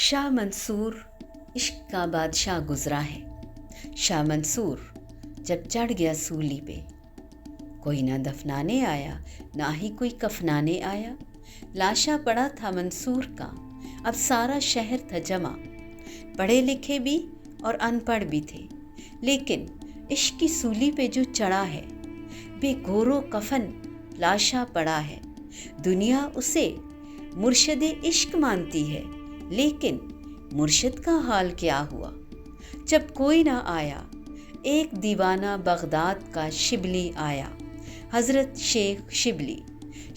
शाह मंसूर इश्क का बादशाह गुजरा है। शाह मंसूर जब चढ़ गया सूली पे, कोई ना दफनाने आया ना ही कोई कफनाने आया। लाशा पड़ा था मंसूर का, अब सारा शहर था जमा। पढ़े लिखे भी और अनपढ़ भी थे, लेकिन इश्क की सूली पे जो चढ़ा है, बेगोरो कफन लाशा पड़ा है। दुनिया उसे मुर्शिद इश्क मानती है, लेकिन मुर्शिद का हाल क्या हुआ जब कोई ना आया। एक दीवाना बगदाद का शिबली आया, हज़रत शेख शिबली।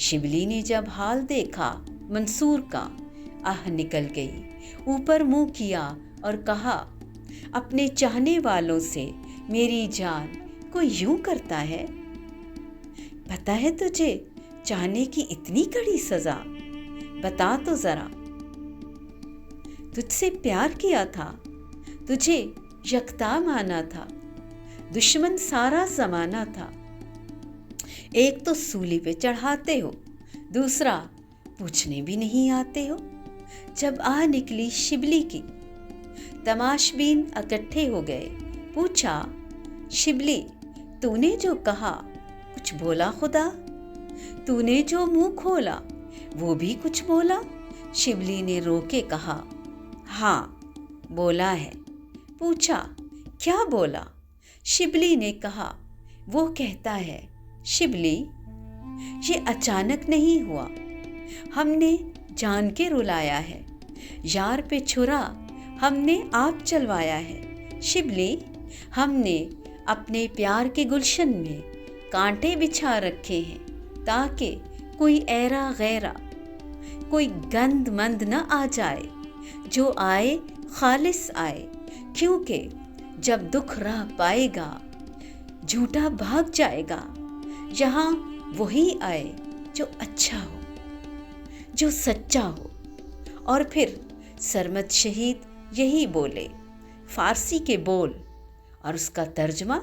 शिबली ने जब हाल देखा मंसूर का, आह निकल गई। ऊपर मुंह किया और कहा, अपने चाहने वालों से मेरी जान कोई यूं करता है। पता है तुझे चाहने की इतनी कड़ी सजा? बता तो जरा। तुझसे प्यार किया था, तुझे यकता माना था, दुश्मन सारा जमाना था। एक तो सूली पे चढ़ाते हो, दूसरा पूछने भी नहीं आते हो। जब आ निकली शिबली की, तमाशबीन इकट्ठे हो गए। पूछा, शिबली तूने जो कहा कुछ बोला खुदा? तूने जो मुंह खोला वो भी कुछ बोला? शिबली ने रो के कहा, हाँ बोला है। पूछा, क्या बोला? शिबली ने कहा, वो कहता है, शिबली ये अचानक नहीं हुआ, हमने जान के रुलाया है। यार पे छुरा हमने आप चलवाया है। शिबली हमने अपने प्यार के गुलशन में कांटे बिछा रखे हैं, ताकि कोई ऐरा गैरा, कोई गंद मंद न आ जाए। जो आए खालिस आए, क्योंकि जब दुख राह पाएगा झूठा भाग जाएगा। यहाँ वही आए जो अच्छा हो, जो सच्चा हो। और फिर सरमद शहीद यही बोले, फारसी के बोल, और उसका तर्जमा